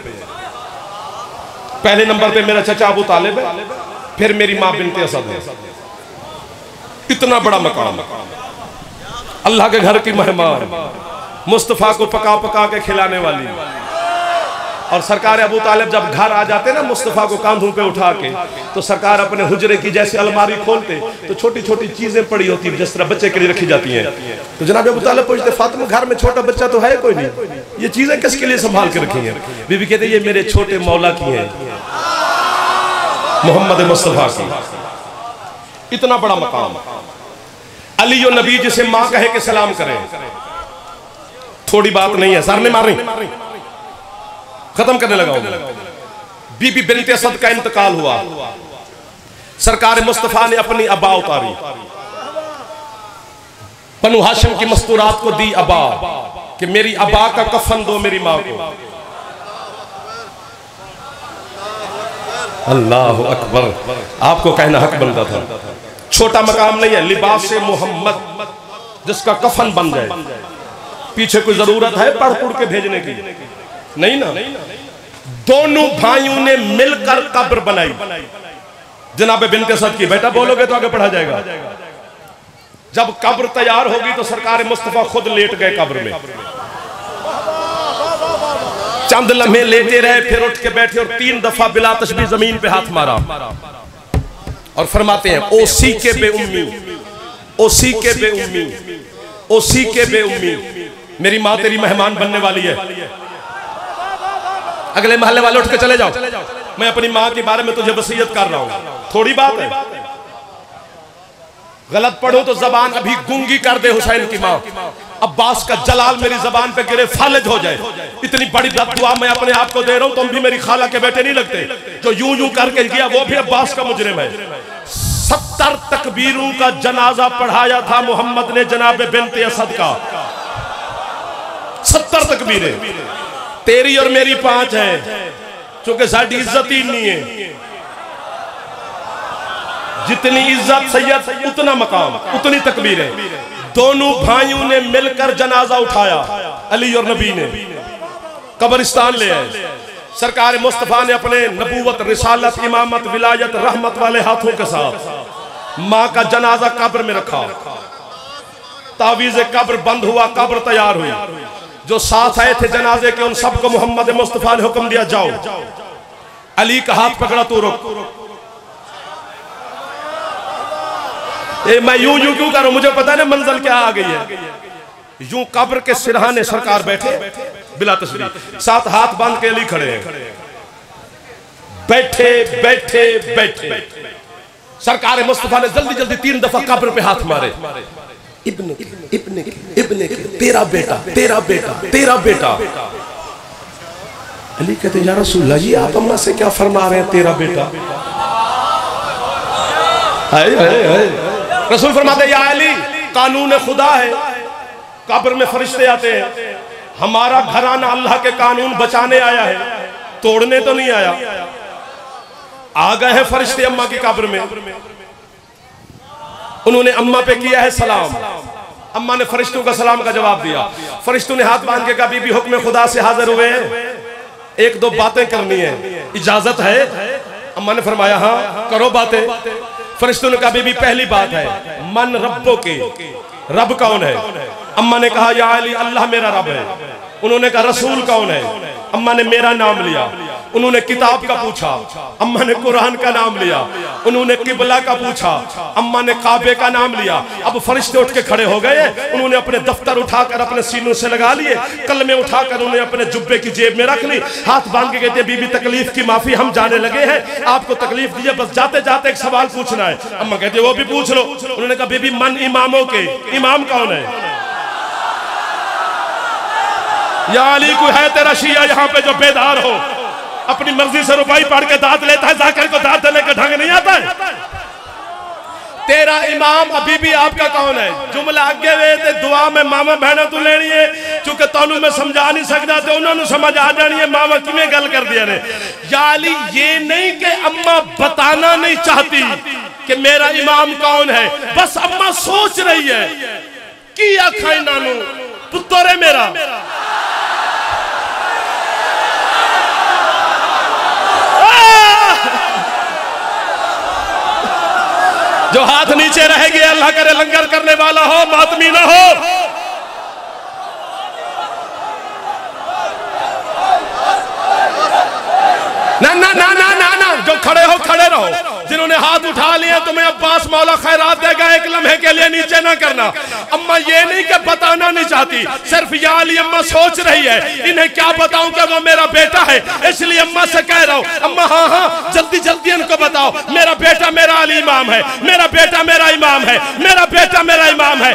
पहले नंबर पे मेरा चचा अबू तालिब है, फिर मेरी मां बिनते असद है। इतना बड़ा मकाम, अल्लाह के घर की मेहमान, मुस्तफा को पका पका के खिलाने वाली। और सरकार अबू तालिब जब घर आ जाते ना मुस्तफ़ा को कांधों पे उठा के, तो सरकार अपने हुजरे की जैसे अलमारी खोलते तो छोटी छोटी चीजें पड़ी होती जिस तरह बच्चे के लिए रखी जाती हैं। तो जनाब अबू तालिब पूछते, फातिमा घर में छोटा बच्चा तो है कोई नहीं, ये चीजें किसके लिए संभाल के रखी हैं? बीबी कहते, ये मेरे छोटे मौला की है, मोहम्मद मुस्तफ़ा की। इतना बड़ा मकाम। अली और नबी जिसे माँ कहे के सलाम करें, थोड़ी बात नहीं है, सर ने मारी। खत्म करने लगा। बीबी बिनते असद का इंतकाल हुआ, सरकार मुस्तफा ने अपनी अबा उतारी, बनु हाशिम की मस्तूरात को दी अबा कि मेरी अबा का कफन दो मेरी मां को। अल्लाह अकबर, आपको कहना हक बनता था। छोटा मकाम नहीं है, लिबास से मोहम्मद जिसका कफन बन जाए। पीछे कोई जरूरत है पढ़ पुढ़ के भेजने की? नहीं ना। दोनों भाइयों ने मिलकर कब्र बनाई जनाब बिनते असद की। बेटा बोलोगे तो आगे पढ़ा जाएगा। जब कब्र तैयार होगी तो सरकार मुस्तफा खुद लेट गए कब्र में। चंद लम्हे लेटे रहे, फिर उठ के बैठे और 3 दफा बिला तशबीह जमीन पे हाथ मारा और फरमाते हैं, ओ सी के बे उम्मी, ओ सी के बे उम्मी, ओ सी के बे उम्मी, मेरी माँ तेरी मेहमान बनने वाली है। अगले मोहल्ले वाले उठ के चले जाओ, मैं अपनी माँ के बारे में तुझे वसीयत कर रहा हूं। थोड़ी बात है, गलत पढ़ो तो जबान अभी गूंगी कर दे हुसैन की माँ। अब्बास का जलाल मेरी जबान पे गिरे, फालिज हो जाए। इतनी बड़ी बददुआ मैं अपने आप को दे रहा हूं, तुम भी मेरी खाला के बेटे नहीं लगते। जो यूं यूं करके गया वो भी अब्बास का मुजरिम है। 70 तकबीरों का जनाजा पढ़ाया था मोहम्मद ने जनाब बिनते असद का। 70 तकबीरें, तेरी और मेरी 5 है। चूंकि साड़ी इज्जत ही नहीं है। जितनी इज्जत सैयद उतना मकाम उतनी तकबीर है। दोनों भाइयों ने मिलकर जनाजा उठाया, अली और नबी ने कब्रिस्तान ले आए। सरकार मुस्तफा ने अपने नबूवत, रिसालत, इमामत, विलायत, रहमत वाले हाथों के साथ माँ का जनाजा कब्र में रखा। तावीज़ कब्र बंद हुआ, कब्र तैयार हुई। जो साथ आए थे जनाजे के उन सबको मोहम्मद मुस्तफा ने हुक्म दिया, जाओ। अली का हाथ पकड़ा, तो रुक। मैं यूं यूं क्यों करूं, मुझे पता है ना मंजिल क्या आ गई है। यूं कब्र के सिरहाने सरकार बैठे बिला तस्वीर, साथ हाथ बांध के अली खड़े हैं। बैठे बैठे बैठे सरकार मुस्तफा ने जल्दी जल्दी 3 दफा कब्र पे हाथ मारे। इब्न इब्न इब्न तेरा बेटा, तेरा बेटा, तेरा बेटा। अली कहते या रसूलल्लाह, ये आप अम्मा से क्या फरमा रहे हैं, तेरा बेटा? हाय हाय हाय। रसूल फरमाते या अली, कानून खुदा है, कब्र में फरिश्ते आते हैं। हमारा घराना अल्लाह के कानून बचाने आया है, तोड़ने तो नहीं आया। आ गए हैं फरिश्ते अम्मा की कब्र में। उन्होंने अम्मा पे किया है सलाम। अम्मा ने फरिश्तों का सलाम का जवाब दिया। फरिश्तों ने हाथ बांध के कहा, बीबी हुक्म खुदा से हाजिर हुए हैं, 1-2 बातें करनी है, इजाजत है? अम्मा ने फरमाया हाँ करो बातें। फरिश्तों ने कहा, बीबी पहली बात है, मन रब्बो के, रब कौन है? अम्मा ने कहा या अली, अल्लाह मेरा रब है। उन्होंने कहा रसूल कौन है? अम्मा ने मेरा नाम लिया। उन्होंने किताब का पूछा, अम्मा ने कुरान का नाम लिया। उन्होंने किबला का पूछा, अम्मा ने काबे का नाम लिया। अब फरिश्ते उठ के खड़े हो गए। उन्होंने अपने दफ्तर उठाकर अपने सीनों से लगा लिए, कलमे उठाकर उन्होंने अपने जुब्बे की जेब में रख ली, हाथ बांध के कहते बीबी तकलीफ की माफी, हम जाने लगे हैं, आपको तकलीफ दीजिए, बस जाते जाते एक सवाल पूछना है। अम्मा कहते वो भी पूछ लो। उन्होंने कहा बीबी मन इमामों के, इमाम कौन है? या अली कोई है तेरा शिया यहाँ पे जो बेदार हो, अपनी मर्जी से रुपई पढ़ के दांत लेता है, जाकर को दांत देने का ढंग नहीं आता है? तेरा इमाम अभी भी आपका कौन है? जुमला अगे वे ते दुआ में मामा बहना तू लेनी है, क्योंकि तोनू मैं समझा नहीं सकता, तो उन्होंने समझ आ जानी है मामा किवें गल कर दिया ने। या अली ये नहीं कि अम्मा बताना नहीं चाहती कि मेरा इमाम कौन है, बस अम्मा सोच रही है की आखा इन्हों पुत्र है मेरा। जो हाथ नीचे रहेगी, अल्लाह करे लंगर करने वाला हो, मातमी ना हो। ना ना ना ना ना ना, जो खड़े हो खड़े रहो। जिन्होंने हाथ उठा लिए तुम्हें अब्बास मौला खैरात देगा, एक लम्हे के लिए नीचे ना करना। अम्मा ये नहीं कि बताना नहीं चाहती, सिर्फ या अली अम्मा सोच रही है इन्हें क्या बताऊं कि वो मेरा बेटा है, इसलिए अम्मा से कह रहा हूं अम्मा हाँ हाँ जल्दी जल्दी इनको बताओ मेरा बेटा मेरा अली इमाम है, मेरा बेटा मेरा इमाम है, मेरा बेटा मेरा इमाम है।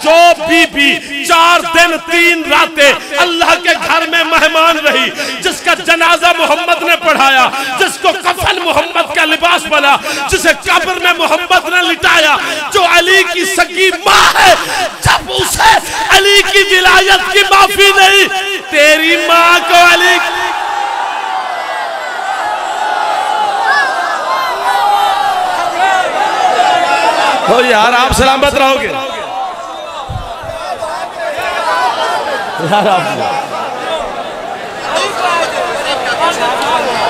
जो बीबी 4 दिन 3 रातें अल्लाह के घर में मेहमान रही, जिसका जनाजा मोहम्मद ने पढ़ाया, जिसको कफन मोहम्मद का लिबास बना, जिसे कब्र में मोहम्मद ने लिटाया, जो अली की सगी माँ है, जब उसे अली की विलायत की माफी नहीं, तेरी माँ को अली हो यार आप सलामत रहोगे यार आप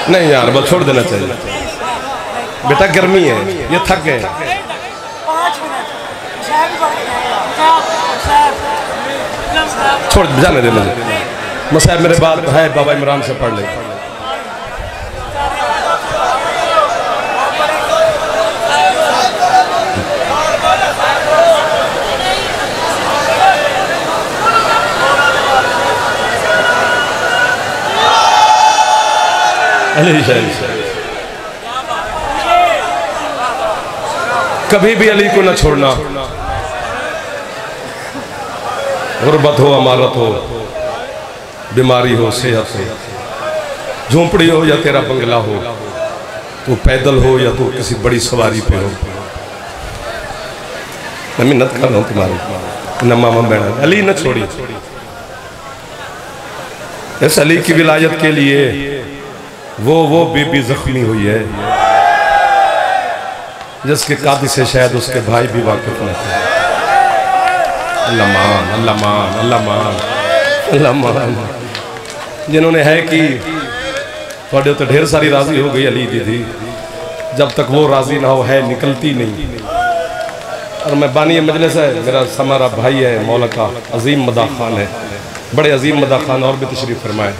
नहीं यार बस छोड़ देना चाहिए बेटा, गर्मी है ये थक गए। छोड़ जाने दे मुझे, मसाहब मेरे बात है बाबा इमरान से पढ़ ले। कभी भी अली को न छोड़ना, गुर्बत हो, अमारत हो, बीमारी हो, सेहत हो, झोंपड़ी हो या तेरा बंगला हो, तू पैदल हो या तू किसी बड़ी सवारी पे हो, मैं मिन्नत कर रहा हूँ तुम्हारी न मामा बहना, अली न छोड़ी। इस अली की विलायत के लिए वो बीबी जख्मी हुई है जिसके कादी से शायद उसके भाई भी वाकिफ न थे। अल्लाह मान, अल्लाह मान, अल्लाह मान, अल्लाह मान। जिन्होंने है कि थोड़े तो ढेर सारी राजी हो गई अली दीदी, जब तक वो राजी ना हो है निकलती नहीं। और मैं बानी मजलिस है, मेरा हमारा भाई है मौला का अजीम मदा खान है, बड़े अजीम मदा खान, और भी तशरीफ फरमाए।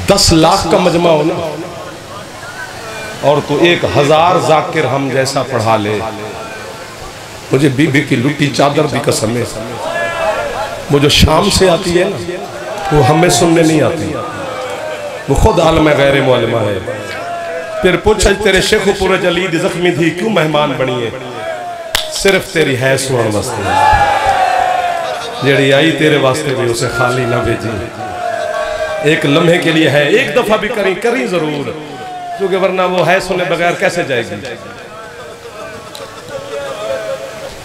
10 लाख का मजमा हो ना, और तो 1000 जाकिर हम जैसा पढ़ा ले। मुझे बीबी की लुटी चादर दी कसम है, वो जो शाम से आती है ना, वो हमें सुनने नहीं आती, वो खुद आलम गैर मौलमा है। फिर पूछा तेरे शेख पूरे जलीद जख्मी थी क्यों मेहमान बनी है? सिर्फ तेरी है सुन वास्ते, जेड़ी आई तेरे वास्ते भी उसे खाली ना भेजी। एक लम्हे के लिए है, एक दफा भी करी करी जरूर, क्योंकि वरना वो है सुने बगैर कैसे जाएगी।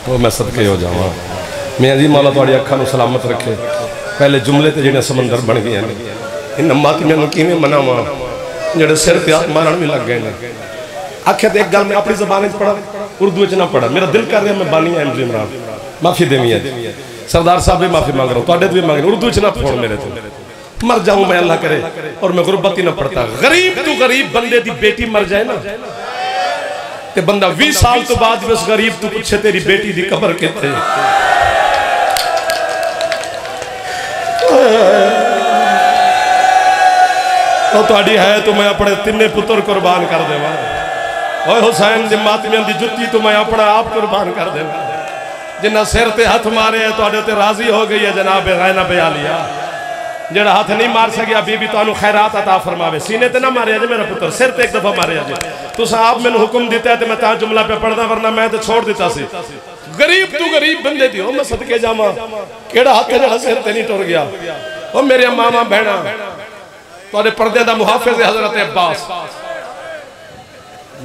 वो मैं सदके हो जावा। मैं जी मौला थोड़ी अखा नूं सलामत रखे। पहले जुमले ते जिहड़े समंदर बन गए हैं, इन मातियां नूं किवें मनावां जेड़े सिर ते हाथ मारन भी लग गए हैं। आखिया तो एक गल मैं अपनी जबान च पढ़ा, उर्दू च ना पढ़ा। मेरा दिल कर रहा मैं बानी एम इमरान माफी देवी है, सरदार साहब भी माफी मांग रहा हूँ, तुहाडे तो भी मांग रहा हूं। उर्दू च ना फोड़ मेरे तो, मर जाऊं मैं अल्लाह करे, और मैं गुरबत ही ना पढ़ता। गरीब तू गरीब बंदे दी बेटी मर जाए ना, ते बंदा 20 साल तो बाद भी उस गरीब तू पूछे तेरी बेटी दी कब्र किथे। तुहाडी है तो मैं अपने तिन्ने पुत्र कुर्बान कर देवा। ओए हुसैन दी मातमियां दी जुत्ती तो मैं अपना आप कुर्बान कर देवा। जिन्ना सिर ते हाथ मारे है तुहाडे ते राजी हो गई है जनाब ज़ैनब आलिया। जेड़ा हाथ नहीं मार सकिया बीबी तुहानू खैरात अता फरमावे। सीने ते ना मारे जे मेरा पुत्र, सिर ते एक दफा मारे जे। तुस आप मैनू हुक्म दिता है ते मैं ता जुमला पे पढ़दा, वरना मैं तो छोड़ दिता सी। गरीब तू गरीब बंदे दी हो, मैं सदके जावां केड़ा हाथ है जेड़ा सिर ते नहीं टुर गया। ओ मेरे मामा बहना तुहाडे पर्दे दा मुहाफिज हजरत अब्बास,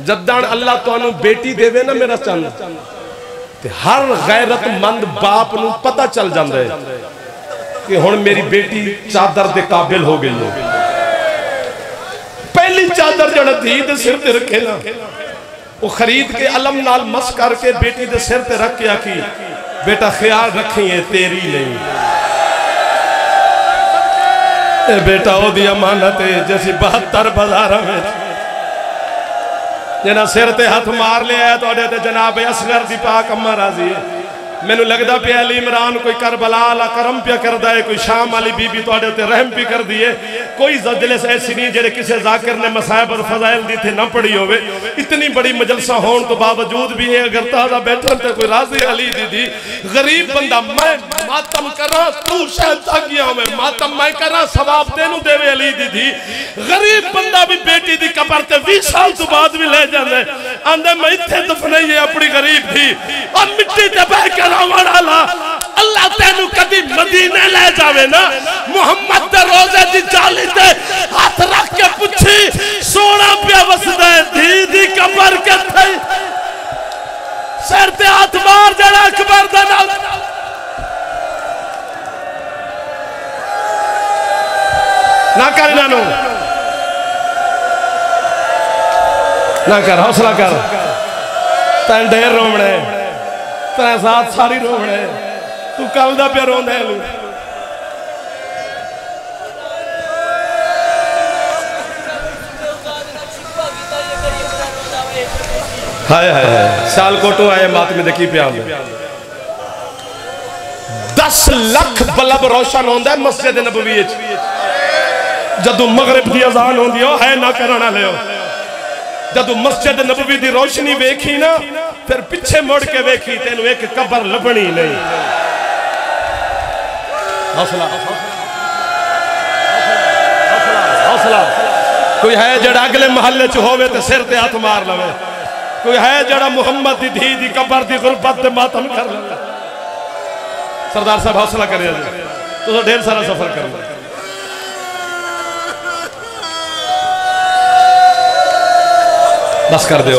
जद्दां अल्लाह तुहानू बेटी देवे ना मेरा चंद, ते हर गैरतमंद बाप नू पता चल जांदा है कि हुण मेरी बेटी चादर दे काबिल हो गई है। पहली चादर जड़ा धी दे सिर ते रखे ना, वो खरीद के अलम नाल मस करके बेटी दे सिर ते रख के आखी बेटा ख्याल रखी है तेरी नहीं, ए बेटा ओदी अमानत है जैसी 72 बाजार में जना सिर ते हाथ मार लिया है तुहाडे ते जनाब असगर दी पाक अम्मा राजी है। मैनू लगता पे अली इमरान कोई करबला वाला करम पिया करदा है, कोई शाम वाली बीबी तुहाडे ते रहम भी कर दी है। कोई मजलिस ऐसी नहीं जेड़े किसी जाकिर ने मसायब और फजाइल दी थे ना पढ़ी होवे। इतनी बड़ी मजलसा होने तो बावजूद भी है अगर ताजा बैठन ते कोई राजी अली दीदी गरीब बंदा मैं मातम करा तू शायद थक गया मैं मातम मैं करा सवाब तेनू देवे अली दीदी। गरीब बंदा भी बेटी दी कब्र ते 20 साल तो बाद भी ले जांदा है, आंदा मैं इत्थे दफनाई है अपनी गरीब थी और मिट्टी ते बह के अल्लाह तेनू कदी मदीने ले जावे ना, मुहम्मद दे रोजे दी जाली ते हाथ रख के पूछी सोना पिया वसदा धी दी कब्र किथे, सिर ते हाथ मार जड़ा अकबर दा नाल ना कर नानू ना कर, हौसला कर, तैन ढेर रोमने तेरे साथ सारी रोने, तू कल दा प्या रोंदा है। हाय हाय हाय सियालकोटों आए मातमी दे की प्या 10 लाख बल्ब रोशन होंदा है मस्जिद नबवी जदों मगरिब दी अजान होंदी है ना करना ले। जदों मस्जिद नबवी दी रोशनी वेखी ना फिर पिछे मुड़ के वेखी तेनू एक कब्र लभनी नहीं। हौसला हौसला कोई है जड़ा अगले महल्ले च होवे ते सिर ते हाथ मार लवे, कोई है जड़ा मुहम्मद दी धी दी कब्र दी गुरबत ते मातम कर लवे। सरदार साहब हौसला करिए तो ढेर सारा सफर करना। बस कर दो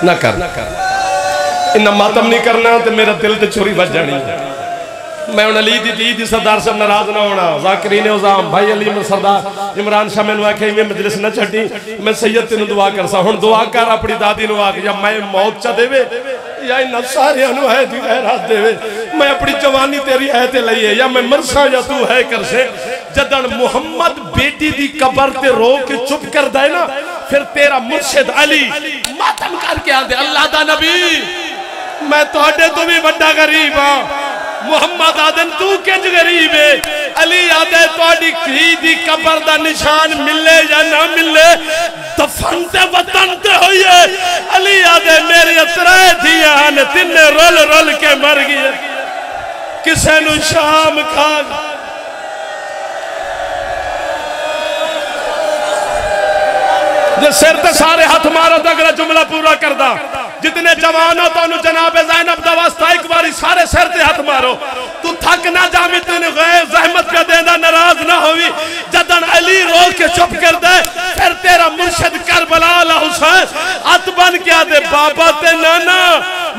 ना कर, इन्ना मातम नहीं करना तो मेरा दिल ते छुरी बज जानी। मैं उन अली दी दी सरदार साहब नाराज ना होना जाकिरीन उज़ाम भाई अली सरदार इमरान शाह मैनू आखे मैं मजलिस न छड्डी मैं सैयद तेन दुआ करसा हुण दुआ कर अपनी दादी नू आख या मैं मौत चा देवे या इन सारियां नू है दी खैरात देवे मैं अपनी जवानी तेरी है ते लईए या मैं मरसा या तू है कर से जदन मुहम्मद बेटी दी कबर ते रो के चुप कर दे ना फिर तेरा मुर्शिद अली मातम करके आंदे अल्लाह दा नबी मैं तुहाडे तो भी बड़ा गरीब हां मुहम्मद आदन तू किंज गरीब है अली आदे तुहाडी धी दी कबर दा निशान मिले या ना मिले दफन ते वतन ते होइए अली आदे मेरी त्रै धियां ने तिन्ने रोल रोल के मर गई किसे नु शाम खा सिर ते सारे हाथ मारो तो अगला जुमला पूरा करदा जितने जवान हो तो जनाब ज़ैनब दा वास्ता एक बारी सारे सिर ते हाथ मारो तू थक ना जावी तेन ज़हमत पे देंदा नाराज ना होवी जदन अली रो के चुप कर दे फिर तेरा मुर्शिद करबला ला हुसैन हाथ बन के आदे बाबा ते नाना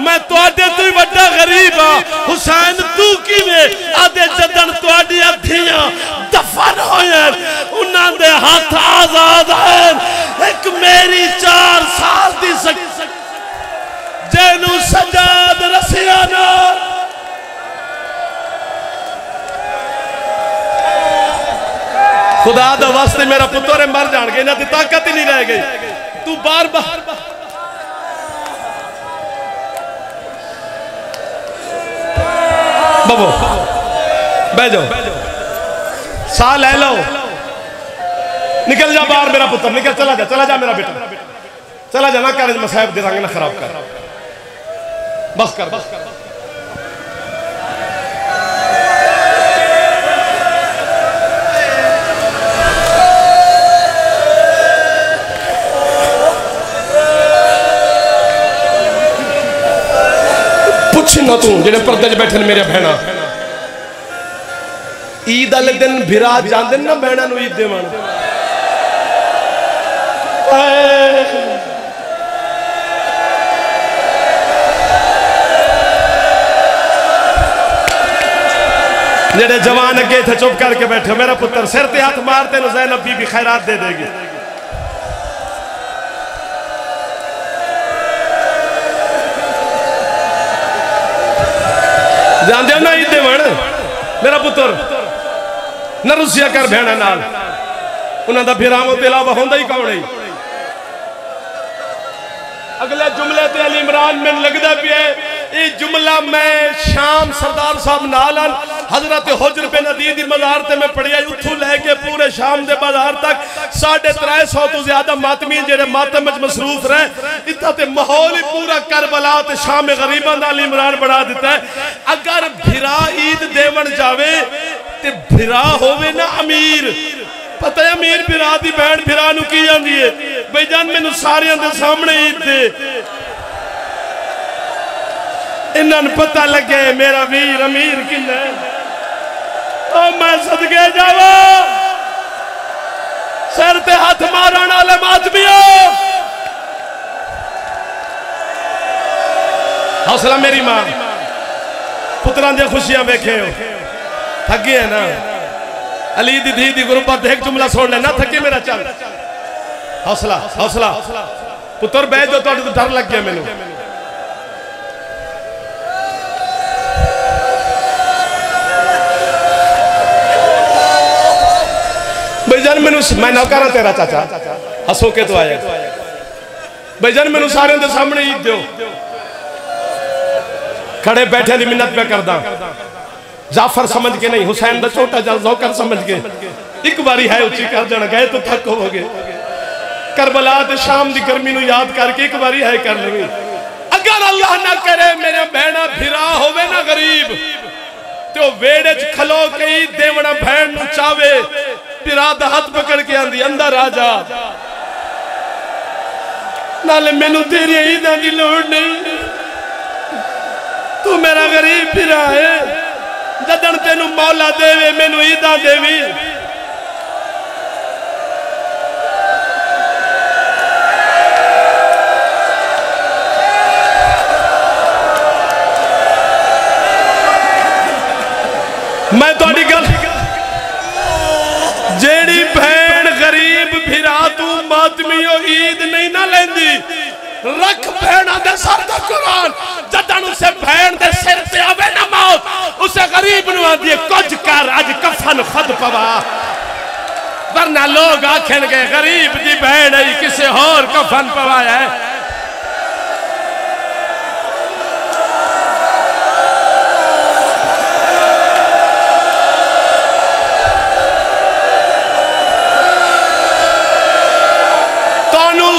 मैं तुहाडे तो ही बड़ा गरीब हां हुसैन तू किवें आदे जदन तुहाडी अखियां दफन होए उन्हां दे हाथ आजाद हैं एक मेरी 4 साल दी जेनू सजाद रसिया ना खुदा दा वास्ते मेरा पुत्र मर जाएंगे इन्हां दी ताकत ही नहीं रह गई तू बार बार बबो बह जाओ साह ले लो निकल जा बाहर मेरा पुत्र निकल चला जा मेरा बेटा चला जा ना कर मसाहब दे रंग ना खराब कर बस कर पुछ ना तू जेडे पर्दे च बैठे मेरे बहना ईद वाले दिन बिरा जाते ना बहना नू ईद देवन जेडे जवान अगे थे चुप करके बैठे मेरा पुत्र सिर ते हाथ मारते न ज़ैनब बीबी खैरात दे देगी जानते हो ना ईद देवन मेरा पुत्र न रुसिया कर भेड़ा नाल उन्हां दा फिरावों ते इलावा होंदा ही कौन है अगले जुमले ते अली इमरान में लगदा पिया ये जुमला मैं शाम सरदार साहब नालन हजरत हुज्र बिन अदीद दी मज़ार ते मैं पढ़िया उथों लेके पूरे शाम दे बाजार तक 350 तो ज्यादा मातमी जेडे मातम विच मसरूफ रहे इत्था ते माहौल ही पूरा करबला ते शाम गरीबां दा अली इमरान बना दिता है अगर भिरा ईद देवन जावे ते भिरा होवे ना अमीर पता है अमीर भिरा दी बहन भिरा नू की जांदी है भाई जान मैनू सारियां दे सामने ईद दे इन्हां पता लगे मेरा वीर अमीर किन्ना ओ मैं सदके जावा सर ते हाथ मारन वाले मातमियो हौसला मेरी मां पुत्रां दी खुशियां वेखे हो थके है ना अली दी धी दी गुरबत एक जुमला सुन लेना थके मेरा चल हौसला हौसला पुत्र बह जो तो डर लग गया मैनू भाईजान मैनू मैं नौकर हाँ तेरा चाचा हसो के तो आया भाईजान मैनू सारे दे सामने ईद दो खड़े बैठे की मिन्नत पे करदा जाफर समझ के नहीं हुसैन दा छोटा जा नौकर समझ के एक बारी है उच्ची कर देना गए तो थक होवोगे करबला ते शाम दी गर्मी नू याद करके एक बारी है कर लेवी अगर अल्लाह ना करे मेरे बहना फिरा होवे ना गरीब तो वेड़े च खलो के देवना बहन नू चावे फिरा दा हाथ पकड़ के आंदी अंदर आ जा नाले मैनू तेरी ईदां दी लोड़ नहीं तू मेरा गरीब फिरा है जदन तेनू मौला देवे मैनू ईदां देवी ईद नहीं ना लेंदी रख भैणा दे सर दा कुरान जदन उसे भैन दे सिर ते आवे ना मौत उसे गरीब नु आंदी कुछ कर अज कफन खुद पवा वरना लोग आखेंगे गरीब दी भैन है किसे होर कफन पवाया है।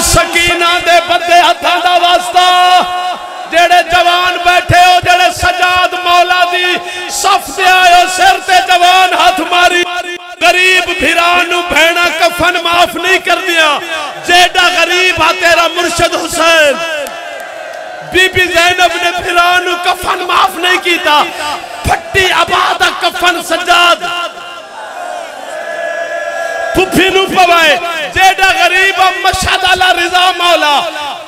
सकीना दे बदे हथा दा वास्ता जेड़े जवान बैठे हो जेड़े सजाद मौला दी सफ ते आयो सिर ते जवान हाथ मारी गरीब भिरानु भैणा कफन माफ नहीं कर दिया जेड़ा गरीब हा तेरा मुर्शद हुसैन बीबी जैनब ने भिरानु कफन माफ नहीं कीता फट्टी आबादा कफन सजाद फुफी नु पवाए जेड़ा गरीब मशहद अला रिजा मौला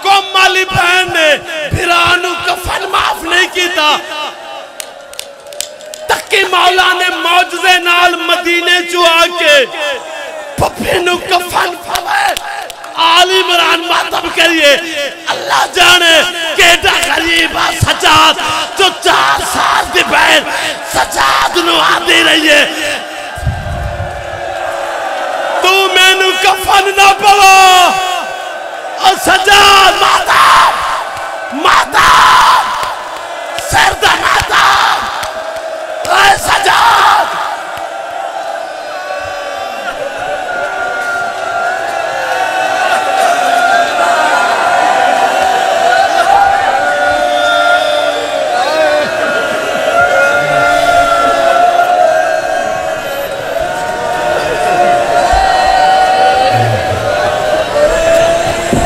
कौम वाली बहन ने भिरानु कफन माफ नहीं कीता तकी मौला ने मौजज़े नाल मदीने चु आके फुफी नु कफन पवाए आली इमरान मातम करिए अल्लाह जाने केड़ा गरीब आ सजाद जो 4 साल दी बहन सजाद नु आंदी रही है तू मैनू कफन ना पवा और सजाद माता माता